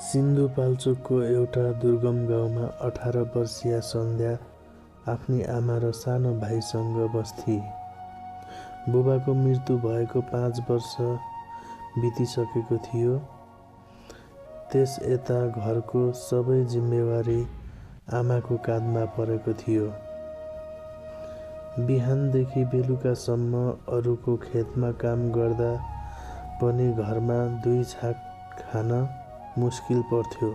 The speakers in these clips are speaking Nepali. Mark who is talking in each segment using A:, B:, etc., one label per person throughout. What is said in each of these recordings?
A: सिन्धुपाल्चोकको एउटा दुर्गम गाउँमा 18 वर्षीया सन्ध्या आफ्नी आमा र सानो भाइसँग बस्थे। बुबाको मृत्यु भएको 5 वर्ष बितिसकेको थियो। त्यस यता घरको सबै जिम्मेवारी आमाको काँधमा परेको थियो। बिहानदेखि बेलुकासम्म अरूको खेतमा काम गर्दा पनि घरमा 2 छाक खान मुस्किल पर्थ्यो।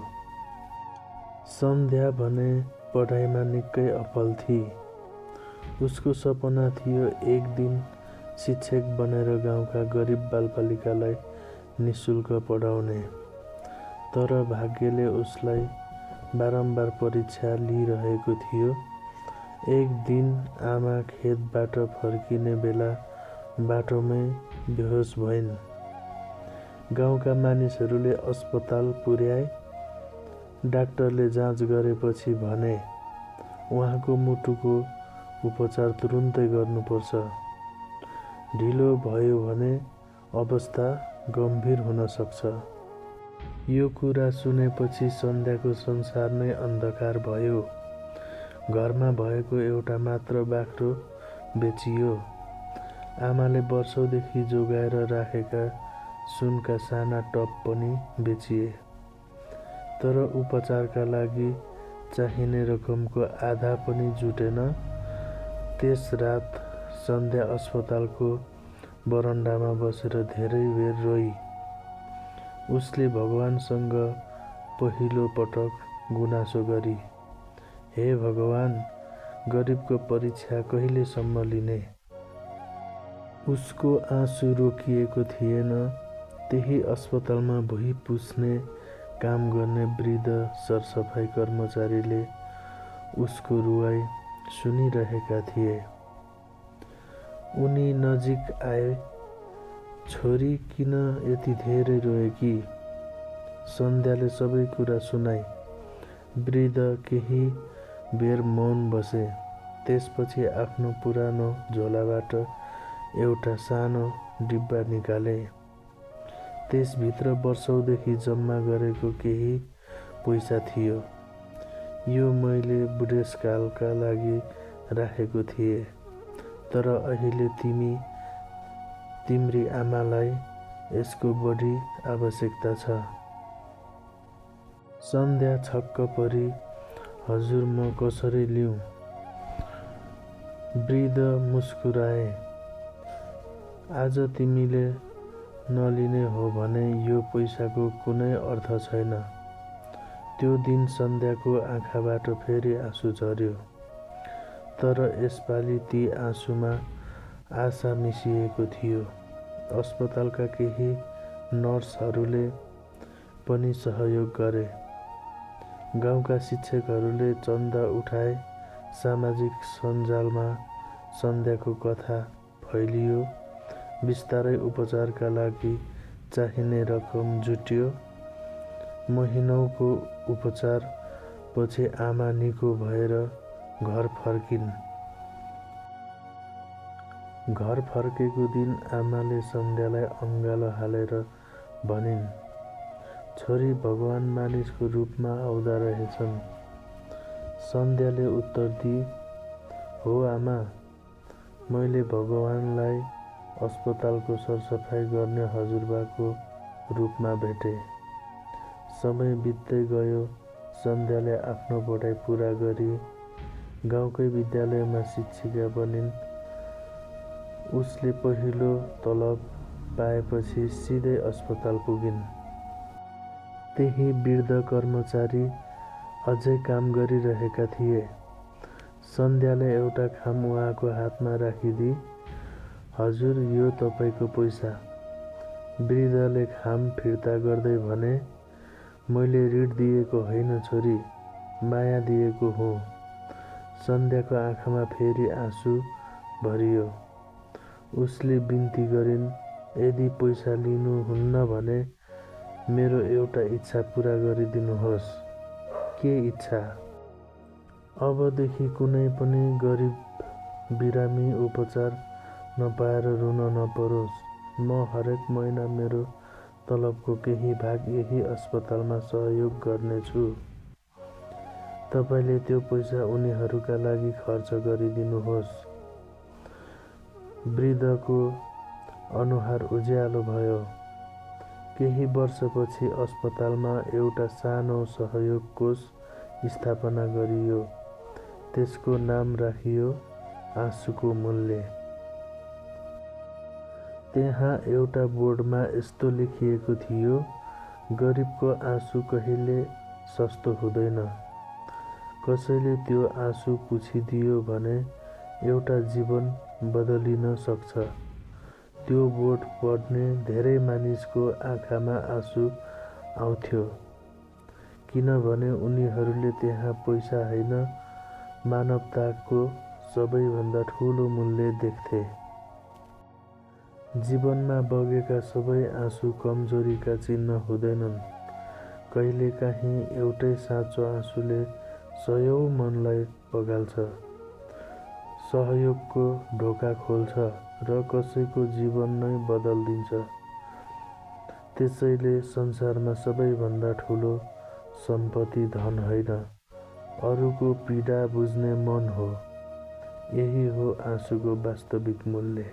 A: सन्ध्या भने पढाइमा निकै अप्पल थिई। उसको सपना थियो एक दिन शिक्षक बनेर गाउँका गरिब बालबालिकालाई निशुल्क पढाउने। तर भाग्यले उसलाई बारम्बार परीक्षा लिइरहेको थियो। एक दिन आमा खेतबाट फर्किने बेला बाटोमै बेहोस भइन्। गाउँका मानिसहरूले अस्पताल पुर्याए। डाक्टरले जाँच गरेपछि भने उहाँको मुटुको उपचार तुरुन्तै गर्नुपर्छ। ढिलो भयो भने अवस्था गम्भीर हुन सक्छ। यो कुरा सुनेपछि सन्ध्याको संसार नै अन्धकार भयो। घरमा भएको एउटा मात्र बाख्रो बेचियो। आमाले वर्षौंदेखि जोगाएर राखेका सुनका साना टप पनि बेचिए। तर उपचारका लागि चाहिने रकमको आधा पनि जुटेन। त्यस रात सन्ध्या अस्पतालको बरन्डामा बसेर धेरै बेर रोई। उसले भगवानसँग पहिलो पटक गुनासो गरी, हे भगवान, गरिबको परीक्षा कहिलेसम्म लिने? उसको आँसु रोकिएको थिएन। त्यही अस्पतालमा भुइँ पुस्ने काम गर्ने वृद्ध सरसफाई कर्मचारीले उसको रुवाई सुनिरहेका थिए। उनी नजिक आए। छोरी किन यति धेरै रोएकी? सन्ध्याले सबै कुरा सुनाई। वृद्ध केही बेर मौन बसे। त्यसपछि आफ्नो पुरानो झोलाबाट एउटा सानो डिब्बा निकाले। त्यसभित्र वर्षौंदेखि जम्मा गरेको केही पैसा थियो। यो मैले बुढेसकालका लागि राखेको थिएँ। तर अहिले तिम्री आमालाई यसको बढी आवश्यकता छ। सन्ध्या छक्क परी, हजुर, म कसरी लिऊँ? वृद्ध मुस्कुराए। आज तिमीले नलिने हो भने यो पैसाको कुनै अर्थ छैन। त्यो दिन सन्ध्याको आँखाबाट फेरि आँसु झर्यो। तर यसपालि ती आँसुमा आशा मिसिएको थियो। अस्पतालका केही नर्सहरूले पनि सहयोग गरे। गाउँका शिक्षकहरूले चन्दा उठाए। सामाजिक सञ्जालमा सन्ध्याको कथा फैलियो। बिस्तारै उपचारका लागि चाहिने रकम जुट्यो। महिनौको उपचार पछि आमा निको भएर घर फर्किन्। घर फर्केको दिन आमाले सन्ध्यालाई अँगालो हालेर भनिन्, छोरी, भगवान मानिसको रूपमा आउँदा रहेछन्। सन्ध्याले उत्तर दिई, हो आमा, मैले भगवानलाई अस्पतालको सरसफाई गर्ने हजुरबाको रूपमा भेटे। समय बित्दै गयो। सन्ध्याले आफ्नो पढाइ पुरा गरी गाउँकै विद्यालयमा शिक्षिका बनिन्। उसले पहिलो तलब पाएपछि सिधै अस्पताल पुगिन्। त्यही वृद्ध कर्मचारी अझै काम गरिरहेका थिए। सन्ध्याले एउटा खाम उहाँको हातमा राखिदिई, हजुर, यो तपाईको पैसा। वृद्धले खाम फिर्ता गर्दै भने, मैले ऋण दिएको होइन छोरी, माया दिएको हुँ। सन्ध्याको आँखामा फेरि आँसु भरियो। उसले बिन्ती गरिन्, यदि पैसा लिनुहुन्न भने मेरो एउटा इच्छा पुरा गरिदिनुहोस्। के इच्छा? अबदेखि कुनै पनि गरिब बिरामी उपचार नपाएर रुन नपरोस्। म हरेक महिना मेरो तलबको केही भाग यही अस्पतालमा सहयोग गर्नेछु। तपाईँले त्यो पैसा उनीहरूका लागि खर्च गरिदिनुहोस्। वृद्धको अनुहार उज्यालो भयो। केही वर्षपछि अस्पतालमा एउटा सानो सहयोग कोष स्थापना गरियो। त्यसको नाम राखियो आँसुको मूल्य। त्यहाँ एउटा बोर्डमा यस्तो लेखिएको थियो, गरिबको आँसु कहिले सस्तो हुँदैन। कसैले त्यो आँसु पुछिदियो भने एउटा जीवन बदलिन सक्छ। त्यो बोर्ड पढ्ने धेरै मानिसको आँखामा आँसु आउँथ्यो, किनभने उनीहरूले त्यहाँ पैसा होइन, मानवताको सबैभन्दा ठुलो मूल्य देख्थे। जीवनमा बगेका सबै आँसु कमजोरीका चिन्ह हुँदैनन्। कहिलेकाहीँ एउटै साँचो आँसुले सयौं मनलाई पगाल्छ, सहयोगको ढोका खोल्छ र कसैको जीवन नै बदलिदिन्छ। त्यसैले संसारमा सबैभन्दा ठुलो सम्पत्ति धन होइन, अरूको पीडा बुझ्ने मन हो। यही हो आँसुको वास्तविक मूल्य।